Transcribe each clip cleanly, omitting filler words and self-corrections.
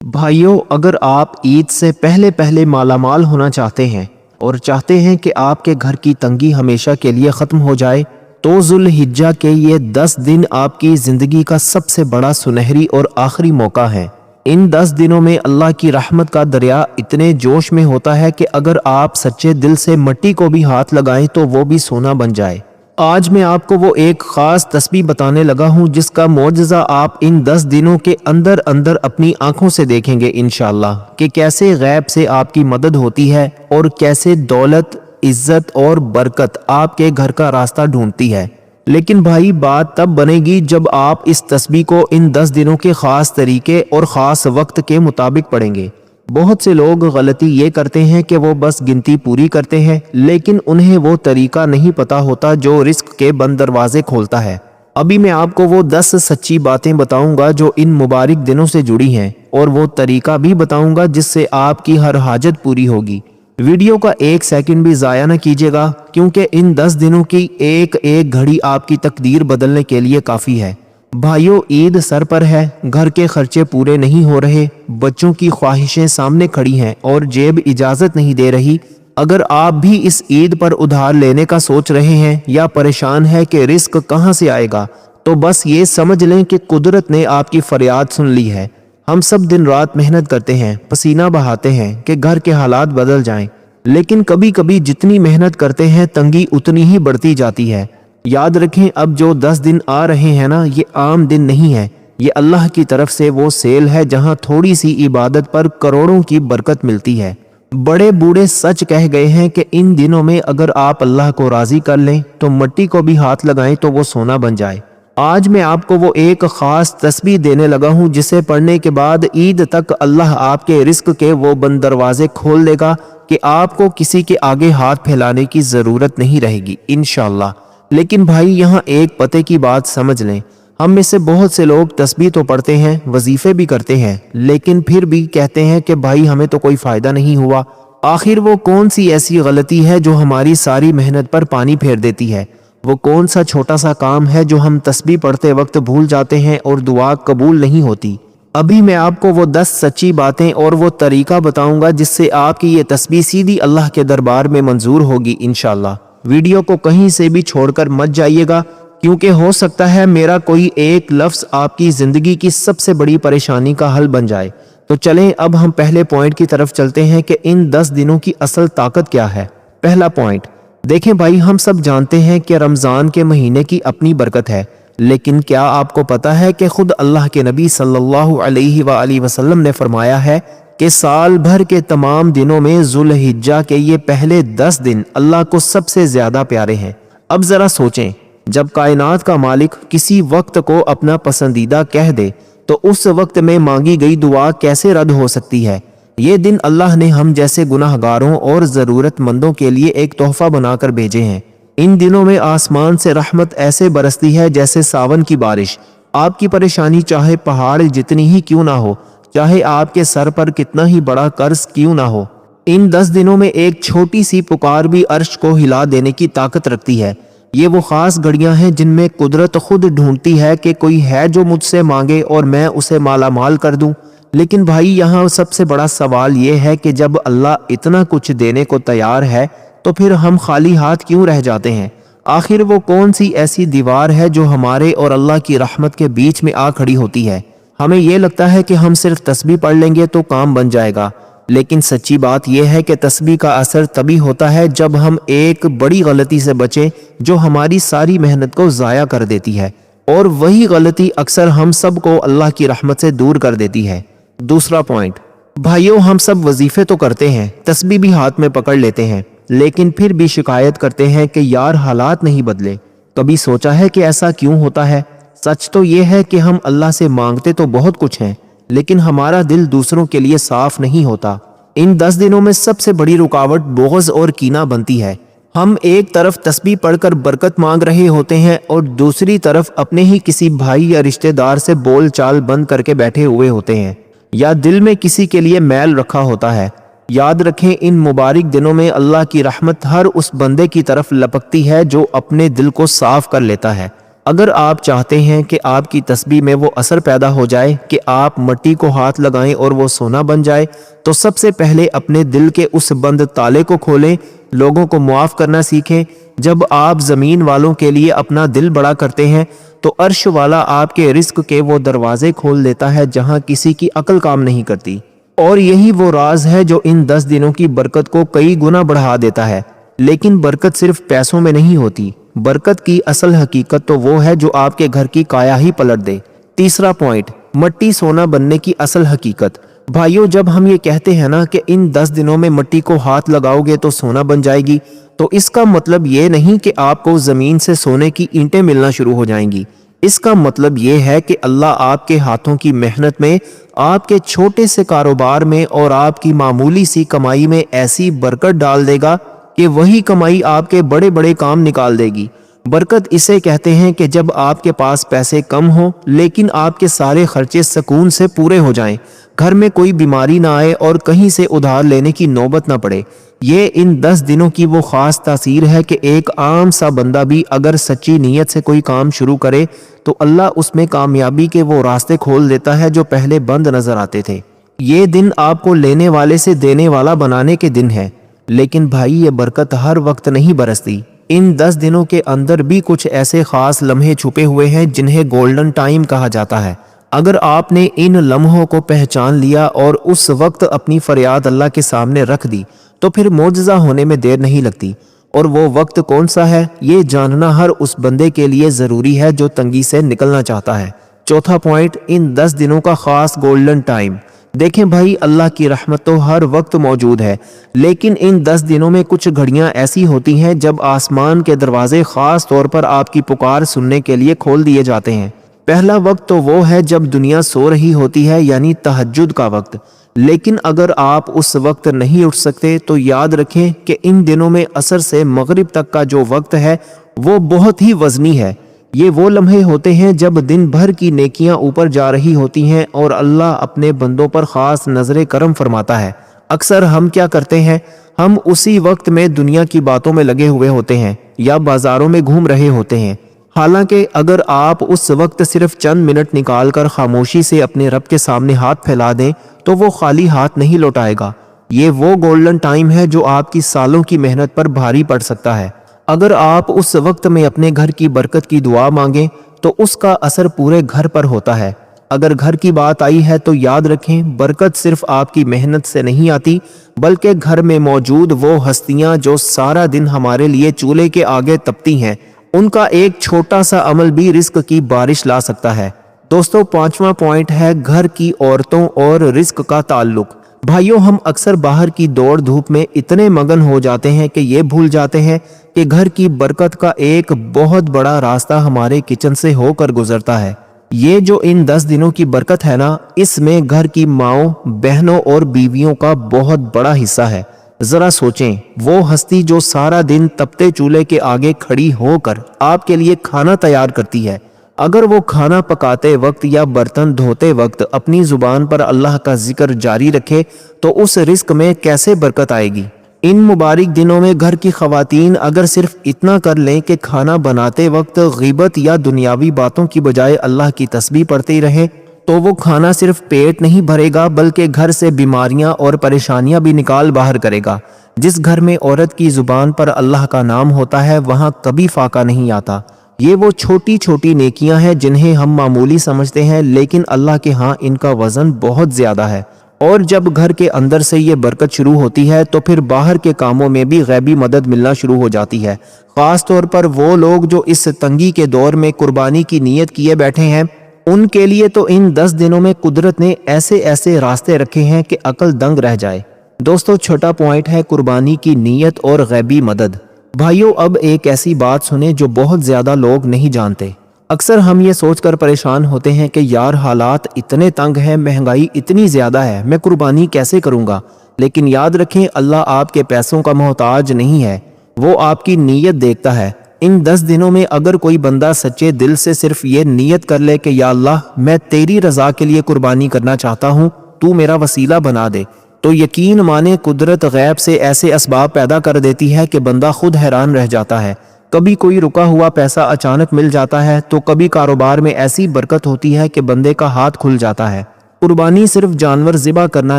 بھائیوں، اگر آپ عید سے پہلے پہلے مالا مال ہونا چاہتے ہیں اور چاہتے ہیں کہ آپ کے گھر کی تنگی ہمیشہ کے لیے ختم ہو جائے تو ذوالحجہ کے یہ 10 دن آپ کی زندگی کا سب سے بڑا سنہری اور آخری موقع ہے۔ ان 10 دنوں میں اللہ کی رحمت کا دریا اتنے جوش میں ہوتا ہے کہ اگر آپ سچے دل سے مٹی کو بھی ہاتھ لگائیں تو وہ بھی سونا بن جائے۔ آج میں آپ کو وہ ایک خاص تسبیح بتانے لگا ہوں جس کا معجزہ آپ ان 10 دنوں کے اندر اپنی آنکھوں سے دیکھیں گے انشاءاللہ، کہ کیسے غیب سے آپ کی مدد ہوتی ہے اور کیسے دولت، عزت اور برکت آپ کے گھر کا راستہ ڈھونڈتی ہے۔ لیکن بھائی، بات تب بنے گی جب آپ اس تسبیح کو ان 10 دنوں کے خاص طریقے اور خاص وقت کے مطابق پڑھیں گے۔ بہت سے لوگ غلطی یہ کرتے ہیں کہ وہ بس گنتی پوری کرتے ہیں، لیکن انہیں وہ طریقہ نہیں پتا ہوتا جو رزق کے بند دروازے کھولتا ہے۔ ابھی میں آپ کو وہ 10 سچی باتیں بتاؤں گا جو ان مبارک دنوں سے جڑی ہیں، اور وہ طریقہ بھی بتاؤں گا جس سے آپ کی ہر حاجت پوری ہوگی۔ ویڈیو کا 1 سیکنڈ بھی ضائع نہ کیجیے گا، کیونکہ ان 10 دنوں کی ایک ایک گھڑی آپ کی تقدیر بدلنے کے لیے کافی ہے۔ بھائیو، عید سر پر ہے، گھر کے خرچے پورے نہیں ہو رہے، بچوں کی خواہشیں سامنے کھڑی ہیں اور جیب اجازت نہیں دے رہی۔ اگر آپ بھی اس عید پر ادھار لینے کا سوچ رہے ہیں یا پریشان ہے کہ رزق کہاں سے آئے گا، تو بس یہ سمجھ لیں کہ قدرت نے آپ کی فریاد سن لی ہے۔ ہم سب دن رات محنت کرتے ہیں، پسینہ بہاتے ہیں کہ گھر کے حالات بدل جائیں، لیکن کبھی کبھی جتنی محنت کرتے ہیں تنگی اتنی ہی بڑھتی جاتی ہے۔ یاد رکھیں، اب جو 10 دن آ رہے ہیں نا، یہ عام دن نہیں ہے، یہ اللہ کی طرف سے وہ سیل ہے جہاں تھوڑی سی عبادت پر کروڑوں کی برکت ملتی ہے۔ بڑے بوڑھے سچ کہہ گئے ہیں کہ ان دنوں میں اگر آپ اللہ کو راضی کر لیں تو مٹی کو بھی ہاتھ لگائیں تو وہ سونا بن جائے۔ آج میں آپ کو وہ ایک خاص تسبیح دینے لگا ہوں جسے پڑھنے کے بعد عید تک اللہ آپ کے رزق کے وہ بند دروازے کھول دے گا کہ آپ کو کسی کے آگے ہاتھ پھیلانے کی ضرورت نہیں رہے گی انشاءاللہ۔ لیکن بھائی، یہاں ایک پتے کی بات سمجھ لیں، ہم میں سے بہت سے لوگ تسبیح تو پڑھتے ہیں، وظیفے بھی کرتے ہیں، لیکن پھر بھی کہتے ہیں کہ بھائی ہمیں تو کوئی فائدہ نہیں ہوا۔ آخر وہ کون سی ایسی غلطی ہے جو ہماری ساری محنت پر پانی پھیر دیتی ہے؟ وہ کون سا چھوٹا سا کام ہے جو ہم تسبیح پڑھتے وقت بھول جاتے ہیں اور دعا قبول نہیں ہوتی؟ ابھی میں آپ کو وہ 10 سچی باتیں اور وہ طریقہ بتاؤں گا جس سے آپ کی یہ تسبیح سیدھی اللہ کے دربار میں منظور ہوگی انشاءاللہ۔ ویڈیو کو کہیں سے بھی چھوڑ کر مت جائیے گا، کیونکہ ہو سکتا ہے میرا کوئی ایک لفظ آپ کی زندگی کی سب سے بڑی پریشانی کا حل بن جائے۔ تو چلیں اب ہم پہلے پوائنٹ کی طرف چلتے ہیں کہ ان 10 دنوں کی اصل طاقت کیا ہے۔ پہلا پوائنٹ، دیکھیں بھائی، ہم سب جانتے ہیں کہ رمضان کے مہینے کی اپنی برکت ہے، لیکن کیا آپ کو پتا ہے کہ خود اللہ کے نبی صلی اللہ علیہ وآلہ وسلم نے فرمایا ہے کہ سال بھر کے تمام دنوں میں ذوالحجہ کے یہ پہلے 10 دن اللہ کو سب سے زیادہ پیارے ہیں۔ اب ذرا سوچیں، جب کائنات کا مالک کسی وقت کو اپنا پسندیدہ کہہ دے تو اس وقت میں مانگی گئی دعا کیسے رد ہو سکتی ہے؟ یہ دن اللہ نے ہم جیسے گناہ گاروں اور ضرورت مندوں کے لیے ایک تحفہ بنا کر بھیجے ہیں۔ ان دنوں میں آسمان سے رحمت ایسے برستی ہے جیسے ساون کی بارش۔ آپ کی پریشانی چاہے پہاڑ جتنی ہی کیوں نہ ہو، چاہے آپ کے سر پر کتنا ہی بڑا قرض کیوں نہ ہو، ان 10 دنوں میں ایک چھوٹی سی پکار بھی عرش کو ہلا دینے کی طاقت رکھتی ہے۔ یہ وہ خاص گھڑیاں ہیں جن میں قدرت خود ڈھونڈتی ہے کہ کوئی ہے جو مجھ سے مانگے اور میں اسے مالا مال کر دوں۔ لیکن بھائی، یہاں سب سے بڑا سوال یہ ہے کہ جب اللہ اتنا کچھ دینے کو تیار ہے تو پھر ہم خالی ہاتھ کیوں رہ جاتے ہیں؟ آخر وہ کون سی ایسی دیوار ہے جو ہمارے اور اللہ کی رحمت کے بیچ میں آ کھڑی ہوتی ہے؟ ہمیں یہ لگتا ہے کہ ہم صرف تسبیح پڑھ لیں گے تو کام بن جائے گا، لیکن سچی بات یہ ہے کہ تسبیح کا اثر تبھی ہوتا ہے جب ہم ایک بڑی غلطی سے بچیں جو ہماری ساری محنت کو ضائع کر دیتی ہے، اور وہی غلطی اکثر ہم سب کو اللہ کی رحمت سے دور کر دیتی ہے۔ دوسرا پوائنٹ، بھائیوں، ہم سب وظیفے تو کرتے ہیں، تسبیح بھی ہاتھ میں پکڑ لیتے ہیں، لیکن پھر بھی شکایت کرتے ہیں کہ یار حالات نہیں بدلے۔ کبھی سوچا ہے کہ ایسا کیوں ہوتا ہے؟ سچ تو یہ ہے کہ ہم اللہ سے مانگتے تو بہت کچھ ہیں، لیکن ہمارا دل دوسروں کے لیے صاف نہیں ہوتا۔ ان 10 دنوں میں سب سے بڑی رکاوٹ بغض اور کینہ بنتی ہے۔ ہم ایک طرف تسبیح پڑھ کر برکت مانگ رہے ہوتے ہیں اور دوسری طرف اپنے ہی کسی بھائی یا رشتہ دار سے بول چال بند کر کے بیٹھے ہوئے ہوتے ہیں، یا دل میں کسی کے لیے میل رکھا ہوتا ہے۔ یاد رکھیں، ان مبارک دنوں میں اللہ کی رحمت ہر اس بندے کی طرف لپکتی ہے جو اپنے دل کو صاف کر لیتا ہے۔ اگر آپ چاہتے ہیں کہ آپ کی تسبیح میں وہ اثر پیدا ہو جائے کہ آپ مٹی کو ہاتھ لگائیں اور وہ سونا بن جائے، تو سب سے پہلے اپنے دل کے اس بند تالے کو کھولیں، لوگوں کو معاف کرنا سیکھیں۔ جب آپ زمین والوں کے لیے اپنا دل بڑا کرتے ہیں تو عرش والا آپ کے رزق کے وہ دروازے کھول دیتا ہے جہاں کسی کی عقل کام نہیں کرتی، اور یہی وہ راز ہے جو ان 10 دنوں کی برکت کو کئی گنا بڑھا دیتا ہے۔ لیکن برکت صرف پیسوں میں نہیں ہوتی، برکت کی اصل حقیقت تو وہ ہے جو آپ کے گھر کی کایا ہی پلٹ دے۔ تیسرا پوائنٹ، مٹی سونا بننے کی اصل حقیقت۔ بھائیو، جب ہم یہ کہتے ہیں نا کہ ان 10 دنوں میں مٹی کو ہاتھ لگاؤ گے تو سونا بن جائے گی، تو اس کا مطلب یہ نہیں کہ آپ کو زمین سے سونے کی اینٹیں ملنا شروع ہو جائیں گی۔ اس کا مطلب یہ ہے کہ اللہ آپ کے ہاتھوں کی محنت میں، آپ کے چھوٹے سے کاروبار میں اور آپ کی معمولی سی کمائی میں ایسی برکت ڈال دے گا کہ وہی کمائی آپ کے بڑے بڑے کام نکال دے گی۔ برکت اسے کہتے ہیں کہ جب آپ کے پاس پیسے کم ہوں لیکن آپ کے سارے خرچے سکون سے پورے ہو جائیں، گھر میں کوئی بیماری نہ آئے اور کہیں سے ادھار لینے کی نوبت نہ پڑے۔ یہ ان 10 دنوں کی وہ خاص تاثیر ہے کہ ایک عام سا بندہ بھی اگر سچی نیت سے کوئی کام شروع کرے تو اللہ اس میں کامیابی کے وہ راستے کھول دیتا ہے جو پہلے بند نظر آتے تھے۔ یہ دن آپ کو لینے والے سے دینے والا بنانے کے دن ہے۔ لیکن بھائی، یہ برکت ہر وقت نہیں برستی۔ ان 10 دنوں کے اندر بھی کچھ ایسے خاص لمحے چھپے ہوئے ہیں جنہیں گولڈن ٹائم کہا جاتا ہے۔ اگر آپ نے ان لمحوں کو پہچان لیا اور اس وقت اپنی فریاد اللہ کے سامنے رکھ دی تو پھر معجزہ ہونے میں دیر نہیں لگتی۔ اور وہ وقت کون سا ہے، یہ جاننا ہر اس بندے کے لیے ضروری ہے جو تنگی سے نکلنا چاہتا ہے۔ چوتھا پوائنٹ، ان 10 دنوں کا خاص گولڈن ٹائم۔ دیکھیں بھائی، اللہ کی رحمت تو ہر وقت موجود ہے، لیکن ان 10 دنوں میں کچھ گھڑیاں ایسی ہوتی ہیں جب آسمان کے دروازے خاص طور پر آپ کی پکار سننے کے لیے کھول دیے جاتے ہیں۔ پہلا وقت تو وہ ہے جب دنیا سو رہی ہوتی ہے، یعنی تہجد کا وقت۔ لیکن اگر آپ اس وقت نہیں اٹھ سکتے تو یاد رکھیں کہ ان دنوں میں عصر سے مغرب تک کا جو وقت ہے وہ بہت ہی وزنی ہے۔ یہ وہ لمحے ہوتے ہیں جب دن بھر کی نیکیاں اوپر جا رہی ہوتی ہیں اور اللہ اپنے بندوں پر خاص نظر کرم فرماتا ہے۔ اکثر ہم کیا کرتے ہیں، ہم اسی وقت میں دنیا کی باتوں میں لگے ہوئے ہوتے ہیں یا بازاروں میں گھوم رہے ہوتے ہیں۔ حالانکہ اگر آپ اس وقت صرف چند منٹ نکال کر خاموشی سے اپنے رب کے سامنے ہاتھ پھیلا دیں تو وہ خالی ہاتھ نہیں لوٹائے گا۔ یہ وہ گولڈن ٹائم ہے جو آپ کی سالوں کی محنت پر بھاری پڑ سکتا ہے۔ اگر آپ اس وقت میں اپنے گھر کی برکت کی دعا مانگیں تو اس کا اثر پورے گھر پر ہوتا ہے۔ اگر گھر کی بات آئی ہے تو یاد رکھیں، برکت صرف آپ کی محنت سے نہیں آتی بلکہ گھر میں موجود وہ ہستیاں جو سارا دن ہمارے لیے چولہے کے آگے تپتی ہیں، ان کا ایک چھوٹا سا عمل بھی رزق کی بارش لا سکتا ہے۔ دوستو، 5واں پوائنٹ ہے گھر کی عورتوں اور رزق کا تعلق۔ بھائیوں، ہم اکثر باہر کی دوڑ دھوپ میں اتنے مگن ہو جاتے ہیں کہ یہ بھول جاتے ہیں کہ گھر کی برکت کا ایک بہت بڑا راستہ ہمارے کچن سے ہو کر گزرتا ہے۔ یہ جو ان 10 دنوں کی برکت ہے نا، اس میں گھر کی ماؤں، بہنوں اور بیویوں کا بہت بڑا حصہ ہے۔ ذرا سوچیں، وہ ہستی جو سارا دن تپتے چولہے کے آگے کھڑی ہو کر آپ کے لیے کھانا تیار کرتی ہے، اگر وہ کھانا پکاتے وقت یا برتن دھوتے وقت اپنی زبان پر اللہ کا ذکر جاری رکھے تو اس رزق میں کیسے برکت آئے گی۔ ان مبارک دنوں میں گھر کی خواتین اگر صرف اتنا کر لیں کہ کھانا بناتے وقت غیبت یا دنیاوی باتوں کی بجائے اللہ کی تسبیح پڑھتے رہیں تو وہ کھانا صرف پیٹ نہیں بھرے گا بلکہ گھر سے بیماریاں اور پریشانیاں بھی نکال باہر کرے گا۔ جس گھر میں عورت کی زبان پر اللہ کا نام ہوتا ہے وہاں کبھی فاقہ نہیں آتا۔ یہ وہ چھوٹی چھوٹی نیکیاں ہیں جنہیں ہم معمولی سمجھتے ہیں، لیکن اللہ کے ہاں ان کا وزن بہت زیادہ ہے۔ اور جب گھر کے اندر سے یہ برکت شروع ہوتی ہے تو پھر باہر کے کاموں میں بھی غیبی مدد ملنا شروع ہو جاتی ہے۔ خاص طور پر وہ لوگ جو اس تنگی کے دور میں قربانی کی نیت کیے بیٹھے ہیں، ان کے لیے تو ان 10 دنوں میں قدرت نے ایسے ایسے راستے رکھے ہیں کہ عقل دنگ رہ جائے۔ دوستو، چھٹا پوائنٹ ہے قربانی کی نیت اور غیبی مدد۔ بھائیو، اب ایک ایسی بات سنیں جو بہت زیادہ لوگ نہیں جانتے۔ اکثر ہم یہ سوچ کر پریشان ہوتے ہیں کہ یار حالات اتنے تنگ ہیں، مہنگائی اتنی زیادہ ہے، میں قربانی کیسے کروں گا؟ لیکن یاد رکھیں، اللہ آپ کے پیسوں کا محتاج نہیں ہے، وہ آپ کی نیت دیکھتا ہے۔ ان 10 دنوں میں اگر کوئی بندہ سچے دل سے صرف یہ نیت کر لے کہ یا اللہ، میں تیری رضا کے لیے قربانی کرنا چاہتا ہوں، تو میرا وسیلہ بنا دے، تو یقین مانے قدرت غیب سے ایسے اسباب پیدا کر دیتی ہے کہ بندہ خود حیران رہ جاتا ہے۔ کبھی کوئی رکا ہوا پیسہ اچانک مل جاتا ہے تو کبھی کاروبار میں ایسی برکت ہوتی ہے کہ بندے کا ہاتھ کھل جاتا ہے۔ قربانی صرف جانور ذبح کرنا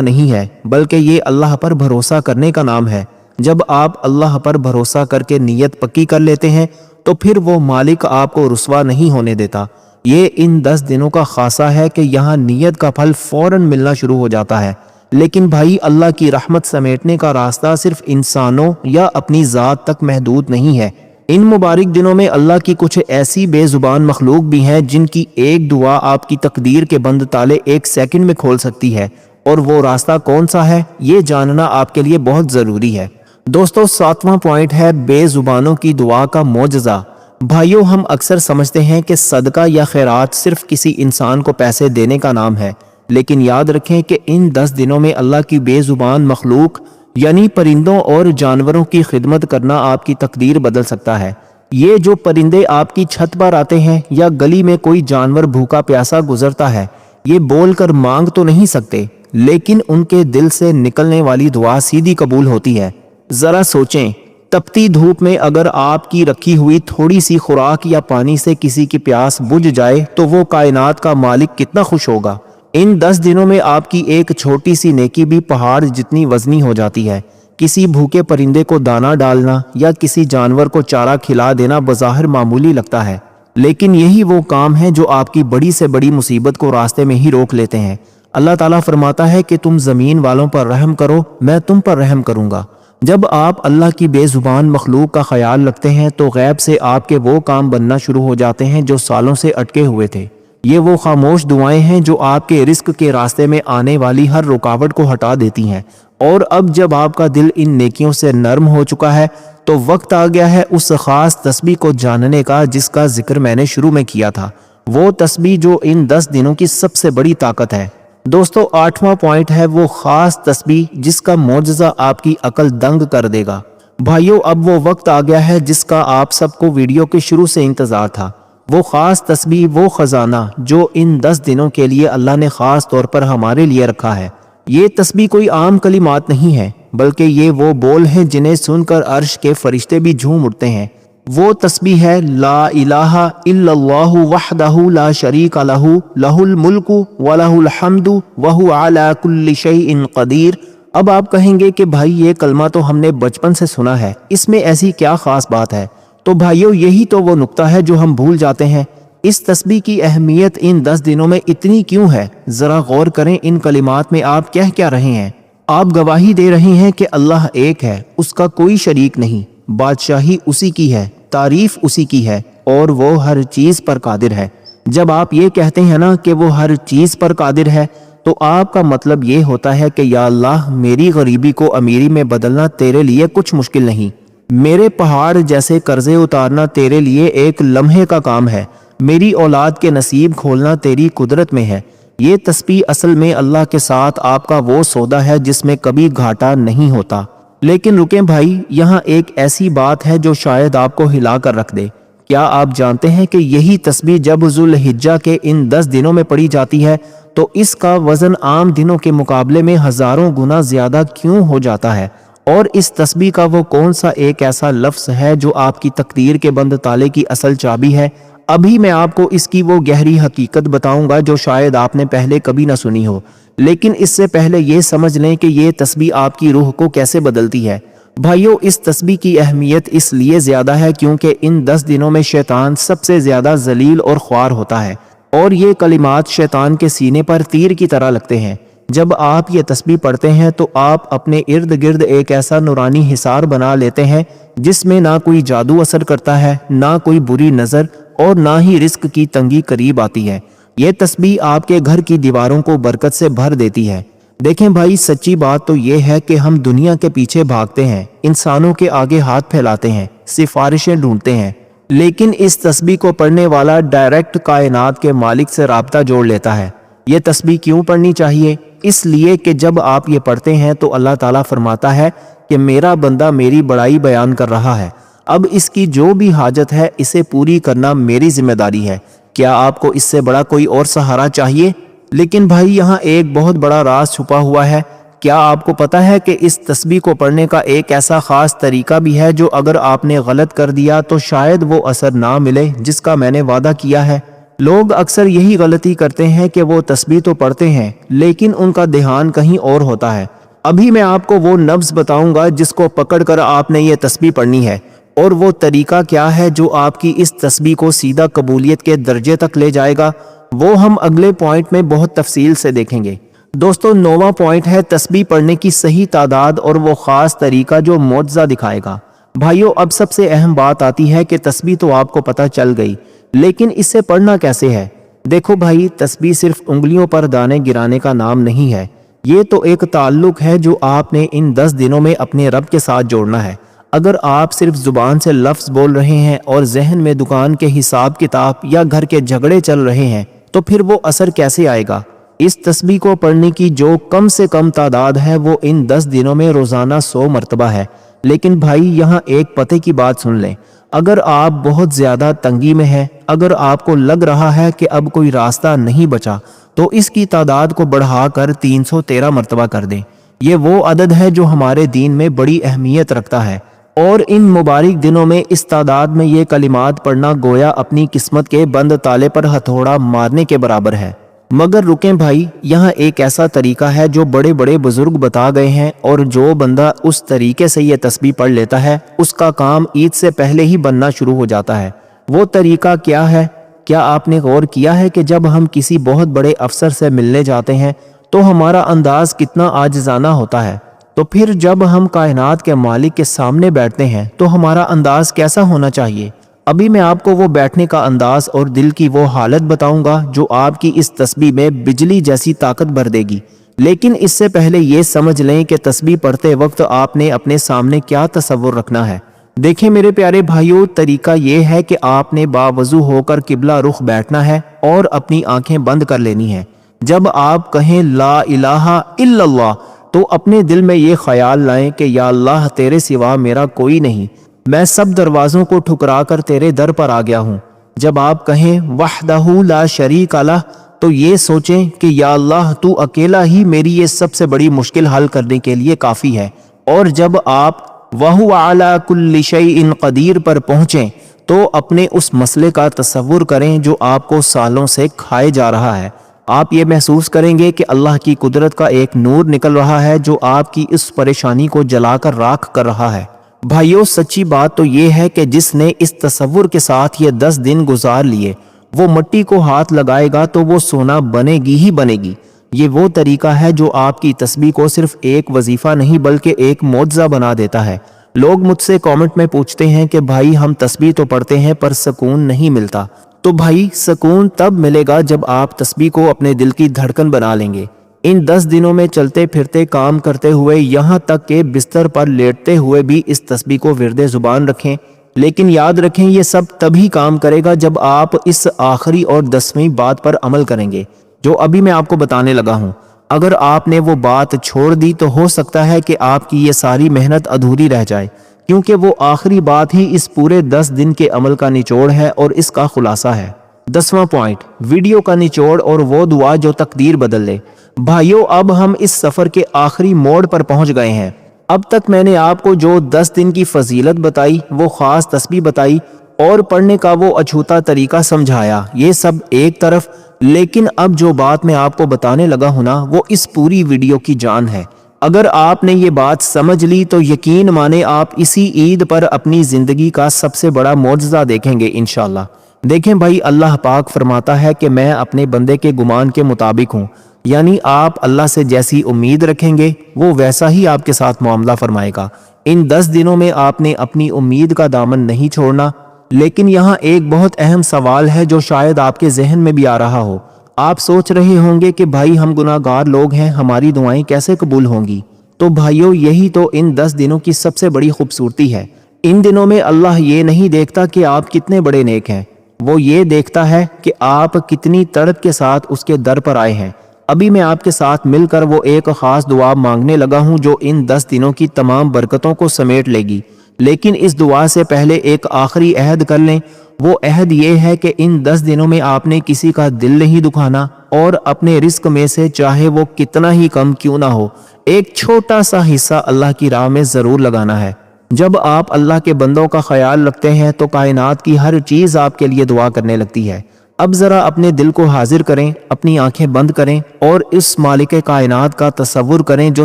نہیں ہے، بلکہ یہ اللہ پر بھروسہ کرنے کا نام ہے۔ جب آپ اللہ پر بھروسہ کر کے نیت پکی کر لیتے ہیں تو پھر وہ مالک آپ کو رسوا نہیں ہونے دیتا۔ یہ ان 10 دنوں کا خاصہ ہے کہ یہاں نیت کا پھل فوراً ملنا شروع ہو جاتا ہے۔ لیکن بھائی، اللہ کی رحمت سمیٹنے کا راستہ صرف انسانوں یا اپنی ذات تک محدود نہیں ہے۔ ان مبارک دنوں میں اللہ کی کچھ ایسی بے زبان مخلوق بھی ہیں جن کی ایک دعا آپ کی تقدیر کے بند تالے 1 سیکنڈ میں کھول سکتی ہے، اور وہ راستہ کون سا ہے یہ جاننا آپ کے لیے بہت ضروری ہے۔ دوستو، 7واں پوائنٹ ہے بے زبانوں کی دعا کا معجزہ۔ بھائیو، ہم اکثر سمجھتے ہیں کہ صدقہ یا خیرات صرف کسی انسان کو پیسے دینے کا نام ہے، لیکن یاد رکھیں کہ ان 10 دنوں میں اللہ کی بے زبان مخلوق یعنی پرندوں اور جانوروں کی خدمت کرنا آپ کی تقدیر بدل سکتا ہے۔ یہ جو پرندے آپ کی چھت پر آتے ہیں یا گلی میں کوئی جانور بھوکا پیاسا گزرتا ہے، یہ بول کر مانگ تو نہیں سکتے، لیکن ان کے دل سے نکلنے والی دعا سیدھی قبول ہوتی ہے۔ ذرا سوچیں، تپتی دھوپ میں اگر آپ کی رکھی ہوئی تھوڑی سی خوراک یا پانی سے کسی کی پیاس بجھ جائے تو وہ کائنات کا مالک کتنا خوش ہوگا۔ ان 10 دنوں میں آپ کی ایک چھوٹی سی نیکی بھی پہاڑ جتنی وزنی ہو جاتی ہے۔ کسی بھوکے پرندے کو دانہ ڈالنا یا کسی جانور کو چارہ کھلا دینا بظاہر معمولی لگتا ہے، لیکن یہی وہ کام ہے جو آپ کی بڑی سے بڑی مصیبت کو راستے میں ہی روک لیتے ہیں۔ اللہ تعالیٰ فرماتا ہے کہ تم زمین والوں پر رحم کرو، میں تم پر رحم کروں گا۔ جب آپ اللہ کی بے زبان مخلوق کا خیال رکھتے ہیں تو غیب سے آپ کے وہ کام بننا شروع ہو جاتے ہیں جو سالوں سے اٹکے ہوئے تھے۔ یہ وہ خاموش دعائیں ہیں جو آپ کے رزق کے راستے میں آنے والی ہر رکاوٹ کو ہٹا دیتی ہیں۔ اور اب جب آپ کا دل ان نیکیوں سے نرم ہو چکا ہے تو وقت آ گیا ہے اس خاص تسبیح کو جاننے کا جس کا ذکر میں نے شروع میں کیا تھا، وہ تسبیح جو ان 10 دنوں کی سب سے بڑی طاقت ہے۔ دوستو، 8واں پوائنٹ ہے وہ خاص تسبیح جس کا معجزہ آپ کی عقل دنگ کر دے گا۔ بھائیو، اب وہ وقت آ گیا ہے جس کا آپ سب کو ویڈیو کے شروع سے انتظار تھا۔ وہ خاص تسبیح، وہ خزانہ جو ان 10 دنوں کے لیے اللہ نے خاص طور پر ہمارے لیے رکھا ہے۔ یہ تسبیح کوئی عام کلمات نہیں ہے، بلکہ یہ وہ بول ہیں جنہیں سن کر عرش کے فرشتے بھی جھوم اٹھتے ہیں۔ وہ تسبیح ہے لا الہ الا اللہ وحدہ لا شریک لہ لہ الملک ولہ الحمد وہو علی کل شیء قدیر۔ اب آپ کہیں گے کہ بھائی یہ کلمہ تو ہم نے بچپن سے سنا ہے، اس میں ایسی کیا خاص بات ہے؟ تو بھائیو، یہی تو وہ نقطہ ہے جو ہم بھول جاتے ہیں۔ اس تسبیح کی اہمیت ان 10 دنوں میں اتنی کیوں ہے؟ ذرا غور کریں، ان کلمات میں آپ کہہ کیا رہے ہیں؟ آپ گواہی دے رہے ہیں کہ اللہ ایک ہے، اس کا کوئی شریک نہیں، بادشاہی اسی کی ہے، تعریف اسی کی ہے، اور وہ ہر چیز پر قادر ہے۔ جب آپ یہ کہتے ہیں نا کہ وہ ہر چیز پر قادر ہے، تو آپ کا مطلب یہ ہوتا ہے کہ یا اللہ، میری غریبی کو امیری میں بدلنا تیرے لیے کچھ مشکل نہیں، میرے پہاڑ جیسے قرضے اتارنا تیرے لیے ایک لمحے کا کام ہے، میری اولاد کے نصیب کھولنا تیری قدرت میں ہے۔ یہ تسبیح اصل میں اللہ کے ساتھ آپ کا وہ سودا ہے جس میں کبھی گھاٹا نہیں ہوتا۔ لیکن رکیں بھائی، یہاں ایک ایسی بات ہے جو شاید آپ کو ہلا کر رکھ دے۔ کیا آپ جانتے ہیں کہ یہی تسبیح جب ذوالحجہ کے ان 10 دنوں میں پڑھی جاتی ہے تو اس کا وزن عام دنوں کے مقابلے میں ہزاروں گنا زیادہ کیوں ہو جاتا ہے؟ اور اس تسبیح کا وہ کون سا ایک ایسا لفظ ہے جو آپ کی تقدیر کے بند تالے کی اصل چابی ہے؟ ابھی میں آپ کو اس کی وہ گہری حقیقت بتاؤں گا جو شاید آپ نے پہلے کبھی نہ سنی ہو، لیکن اس سے پہلے یہ سمجھ لیں کہ یہ تسبیح آپ کی روح کو کیسے بدلتی ہے۔ بھائیو، اس تسبیح کی اہمیت اس لیے زیادہ ہے کیونکہ ان 10 دنوں میں شیطان سب سے زیادہ ذلیل اور خوار ہوتا ہے، اور یہ کلمات شیطان کے سینے پر تیر کی طرح لگتے ہیں۔ جب آپ یہ تسبیح پڑھتے ہیں تو آپ اپنے ارد گرد ایک ایسا نورانی حصار بنا لیتے ہیں جس میں نہ کوئی جادو اثر کرتا ہے، نہ کوئی بری نظر، اور نہ ہی رزق کی تنگی قریب آتی ہے۔ یہ تسبیح آپ کے گھر کی دیواروں کو برکت سے بھر دیتی ہے۔ دیکھیں بھائی، سچی بات تو یہ ہے کہ ہم دنیا کے پیچھے بھاگتے ہیں، انسانوں کے آگے ہاتھ پھیلاتے ہیں، سفارشیں ڈھونڈتے ہیں، لیکن اس تسبیح کو پڑھنے والا ڈائریکٹ کائنات کے مالک سے رابطہ جوڑ لیتا ہے۔ یہ تسبیح کیوں پڑھنی چاہیے؟ اس لیے کہ جب آپ یہ پڑھتے ہیں تو اللہ تعالیٰ فرماتا ہے کہ میرا بندہ میری بڑائی بیان کر رہا ہے، اب اس کی جو بھی حاجت ہے اسے پوری کرنا میری ذمہ داری ہے۔ کیا آپ کو اس سے بڑا کوئی اور سہارا چاہیے؟ لیکن بھائی، یہاں ایک بہت بڑا راز چھپا ہوا ہے۔ کیا آپ کو پتا ہے کہ اس تسبیح کو پڑھنے کا ایک ایسا خاص طریقہ بھی ہے جو اگر آپ نے غلط کر دیا تو شاید وہ اثر نہ ملے جس کا میں نے وعدہ کیا ہے؟ لوگ اکثر یہی غلطی کرتے ہیں کہ وہ تسبیح تو پڑھتے ہیں لیکن ان کا دھیان کہیں اور ہوتا ہے۔ ابھی میں آپ کو وہ نبض بتاؤں گا جس کو پکڑ کر آپ نے یہ تسبیح پڑھنی ہے، اور وہ طریقہ کیا ہے جو آپ کی اس تسبیح کو سیدھا قبولیت کے درجے تک لے جائے گا، وہ ہم اگلے پوائنٹ میں بہت تفصیل سے دیکھیں گے۔ دوستو، 9واں پوائنٹ ہے تسبیح پڑھنے کی صحیح تعداد اور وہ خاص طریقہ جو معجزہ دکھائے گا۔ بھائیو، اب سب سے اہم بات آتی ہے کہ تسبیح تو آپ کو پتہ چل گئی، لیکن اس سے پڑھنا کیسے ہے؟ دیکھو بھائی، تسبیح صرف انگلیوں پر دانے گرانے کا نام نہیں ہے، یہ تو ایک تعلق ہے جو آپ نے ان 10 دنوں میں اپنے رب کے ساتھ جوڑنا ہے۔ اگر آپ صرف زبان سے لفظ بول رہے ہیں اور ذہن میں دکان کے حساب کتاب یا گھر کے جھگڑے چل رہے ہیں تو پھر وہ اثر کیسے آئے گا؟ اس تسبیح کو پڑھنے کی جو کم سے کم تعداد ہے وہ ان 10 دنوں میں روزانہ 100 مرتبہ ہے۔ لیکن بھائی، یہاں ایک پتے کی بات سن لیں، اگر آپ بہت زیادہ تنگی میں ہیں، اگر آپ کو لگ رہا ہے کہ اب کوئی راستہ نہیں بچا، تو اس کی تعداد کو بڑھا کر 313 مرتبہ کر دیں۔ یہ وہ عدد ہے جو ہمارے دین میں بڑی اہمیت رکھتا ہے، اور ان مبارک دنوں میں اس تعداد میں یہ کلمات پڑھنا گویا اپنی قسمت کے بند تالے پر ہتھوڑا مارنے کے برابر ہے۔ مگر رکیں بھائی، یہاں ایک ایسا طریقہ ہے جو بڑے بڑے بزرگ بتا گئے ہیں، اور جو بندہ اس طریقے سے یہ تسبیح پڑھ لیتا ہے اس کا کام عید سے پہلے ہی بننا شروع ہو جاتا ہے۔ وہ طریقہ کیا ہے؟ کیا آپ نے غور کیا ہے کہ جب ہم کسی بہت بڑے افسر سے ملنے جاتے ہیں تو ہمارا انداز کتنا عاجزانہ ہوتا ہے؟ تو پھر جب ہم کائنات کے مالک کے سامنے بیٹھتے ہیں تو ہمارا انداز کیسا ہونا چاہیے؟ ابھی میں آپ کو وہ بیٹھنے کا انداز اور دل کی وہ حالت بتاؤں گا جو آپ کی اس تسبیح میں بجلی جیسی طاقت بھر دے گی۔ لیکن اس سے پہلے یہ سمجھ لیں کہ تسبیح پڑھتے وقت آپ نے اپنے سامنے کیا تصور رکھنا ہے۔ دیکھیں میرے پیارے بھائیوں، طریقہ یہ ہے کہ آپ نے باوضو ہو کر قبلہ رخ بیٹھنا ہے اور اپنی آنکھیں بند کر لینی ہیں۔ جب آپ کہیں لا الہ الا اللہ تو اپنے دل میں یہ خیال لائیں کہ یا اللہ، تیرے سوا میرا کوئی نہیں، میں سب دروازوں کو ٹھکرا کر تیرے در پر آ گیا ہوں۔ جب آپ کہیں وحدہ لا شریک لہ تو یہ سوچیں کہ یا اللہ، تو اکیلا ہی میری یہ سب سے بڑی مشکل حل کرنے کے لیے کافی ہے۔ اور جب آپ وَهُوَ عَلَى كُلِّ شَيْءٍ قدیر پر پہنچیں تو اپنے اس مسئلے کا تصور کریں جو آپ کو سالوں سے کھائے جا رہا ہے۔ آپ یہ محسوس کریں گے کہ اللہ کی قدرت کا ایک نور نکل رہا ہے جو آپ کی اس پریشانی کو جلا کر راکھ کر رہا ہے۔ بھائیو، سچی بات تو یہ ہے کہ جس نے اس تصور کے ساتھ یہ 10 دن گزار لیے وہ مٹی کو ہاتھ لگائے گا تو وہ سونا بنے گی ہی بنے گی۔ یہ وہ طریقہ ہے جو آپ کی تسبیح کو صرف ایک وظیفہ نہیں بلکہ ایک معجزہ بنا دیتا ہے۔ لوگ مجھ سے کامنٹ میں پوچھتے ہیں کہ بھائی، ہم تسبیح تو پڑھتے ہیں پر سکون نہیں ملتا۔ تو بھائی، سکون تب ملے گا جب آپ تسبیح کو اپنے دل کی دھڑکن بنا لیں گے۔ ان 10 دنوں میں چلتے پھرتے، کام کرتے ہوئے، یہاں تک کہ بستر پر لیٹتے ہوئے بھی اس تسبیح کو ورد زبان رکھیں۔ لیکن یاد رکھیں، یہ سب تبھی کام کرے گا جب آپ اس آخری اور 10ویں بات پر عمل کریں گے جو ابھی میں آپ کو بتانے لگا ہوں۔ اگر آپ نے وہ بات چھوڑ دی تو ہو سکتا ہے کہ آپ کی یہ ساری محنت ادھوری رہ جائے، کیونکہ وہ آخری بات ہی اس پورے 10 دن کے عمل کا نچوڑ ہے اور اس کا خلاصہ ہے۔ 10واں پوائنٹ، ویڈیو کا نچوڑ اور وہ دعا جو تقدیر بدل دے۔ بھائیو، اب ہم اس سفر کے آخری موڑ پر پہنچ گئے ہیں۔ اب تک میں نے آپ کو جو 10 دن کی فضیلت بتائی، وہ خاص تسبیح بتائی اور پڑھنے کا وہ اچھوتا طریقہ سمجھایا، یہ سب ایک طرف، لیکن اب جو بات میں آپ کو بتانے لگا ہوں نا، وہ اس پوری ویڈیو کی جان ہے۔ اگر آپ نے یہ بات سمجھ لی تو یقین مانے آپ اسی عید پر اپنی زندگی کا سب سے بڑا معجزہ دیکھیں گے انشاءاللہ۔ دیکھیں بھائی، اللہ پاک فرماتا ہے کہ میں اپنے بندے کے گمان کے مطابق ہوں، یعنی آپ اللہ سے جیسی امید رکھیں گے وہ ویسا ہی آپ کے ساتھ معاملہ فرمائے گا۔ ان 10 دنوں میں آپ نے اپنی امید کا دامن نہیں چھوڑنا۔ لیکن یہاں ایک بہت اہم سوال ہے جو شاید آپ کے ذہن میں بھی آ رہا ہو۔ آپ سوچ رہے ہوں گے کہ بھائی، ہم گناہ گار لوگ ہیں، ہماری دعائیں کیسے قبول ہوں گی؟ تو بھائیو، یہی تو ان 10 دنوں کی سب سے بڑی خوبصورتی ہے۔ ان دنوں میں اللہ یہ نہیں دیکھتا کہ آپ کتنے بڑے نیک ہیں، وہ یہ دیکھتا ہے کہ آپ کتنی تڑپ کے ساتھ اس کے در پر آئے ہیں۔ ابھی میں آپ کے ساتھ مل کر وہ ایک خاص دعا مانگنے لگا ہوں جو ان 10 دنوں کی تمام برکتوں کو سمیٹ لے گی۔ لیکن اس دعا سے پہلے ایک آخری عہد کر لیں۔ وہ عہد یہ ہے کہ ان 10 دنوں میں آپ نے کسی کا دل نہیں دکھانا، اور اپنے رزق میں سے چاہے وہ کتنا ہی کم کیوں نہ ہو، ایک چھوٹا سا حصہ اللہ کی راہ میں ضرور لگانا ہے۔ جب آپ اللہ کے بندوں کا خیال رکھتے ہیں تو کائنات کی ہر چیز آپ کے لیے دعا کرنے لگتی ہے۔ اب ذرا اپنے دل کو حاضر کریں، اپنی آنکھیں بند کریں اور اس مالک کائنات کا تصور کریں جو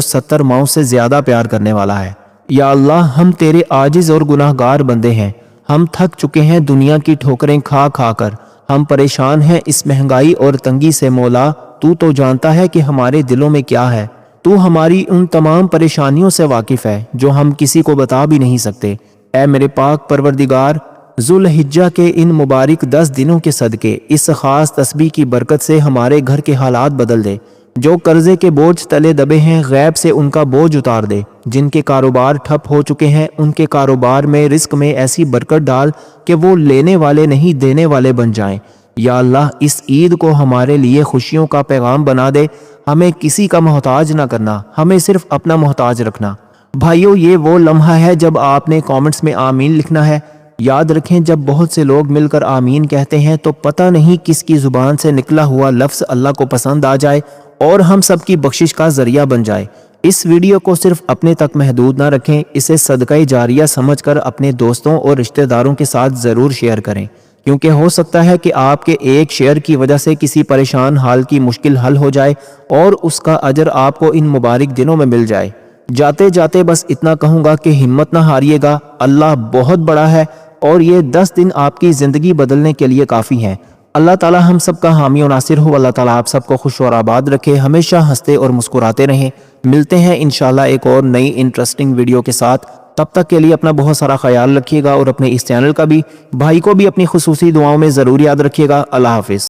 70 ماؤں سے زیادہ پیار کرنے والا ہے۔ یا اللہ، ہم تیرے عاجز اور گناہ گار بندے ہیں، ہم تھک چکے ہیں دنیا کی ٹھوکریں کھا کھا کر، ہم پریشان ہیں اس مہنگائی اور تنگی سے۔ مولا، تو جانتا ہے کہ ہمارے دلوں میں کیا ہے، تو ہماری ان تمام پریشانیوں سے واقف ہے جو ہم کسی کو بتا بھی نہیں سکتے۔ اے میرے پاک پروردگار، ذوالحجہ کے ان مبارک 10 دنوں کے صدقے اس خاص تسبیح کی برکت سے ہمارے گھر کے حالات بدل دے۔ جو قرضے کے بوجھ تلے دبے ہیں، غیب سے ان کا بوجھ اتار دے۔ جن کے کاروبار ٹھپ ہو چکے ہیں، ان کے کاروبار میں رزق میں ایسی برکت ڈال کہ وہ لینے والے نہیں دینے والے بن جائیں۔ یا اللہ، اس عید کو ہمارے لیے خوشیوں کا پیغام بنا دے۔ ہمیں کسی کا محتاج نہ کرنا، ہمیں صرف اپنا محتاج رکھنا۔ بھائیو، یہ وہ لمحہ ہے جب آپ نے کامنٹس میں آمین لکھنا ہے۔ یاد رکھیں، جب بہت سے لوگ مل کر آمین کہتے ہیں تو پتہ نہیں کس کی زبان سے نکلا ہوا لفظ اللہ کو پسند آ جائے اور ہم سب کی بخشش کا ذریعہ بن جائے۔ اس ویڈیو کو صرف اپنے تک محدود نہ رکھیں، اسے صدقہ جاریہ سمجھ کر اپنے دوستوں اور رشتہ داروں کے ساتھ ضرور شیئر کریں، کیونکہ ہو سکتا ہے کہ آپ کے ایک شیئر کی وجہ سے کسی پریشان حال کی مشکل حل ہو جائے اور اس کا اجر آپ کو ان مبارک دنوں میں مل جائے۔ جاتے جاتے بس اتنا کہوں گا کہ ہمت نہ ہاریے گا، اللہ بہت بڑا ہے اور یہ 10 دن آپ کی زندگی بدلنے کے لیے کافی ہیں۔ اللہ تعالی ہم سب کا حامی و ناصر ہو۔ اللہ تعالی آپ سب کو خوش اور آباد رکھے، ہمیشہ ہنستے اور مسکراتے رہیں۔ ملتے ہیں انشاءاللہ ایک اور نئی انٹرسٹنگ ویڈیو کے ساتھ۔ تب تک کے لیے اپنا بہت سارا خیال رکھیے گا اور اپنے اس چینل کا بھی، بھائی کو بھی اپنی خصوصی دعاؤں میں ضرور یاد رکھیے گا۔ اللہ حافظ۔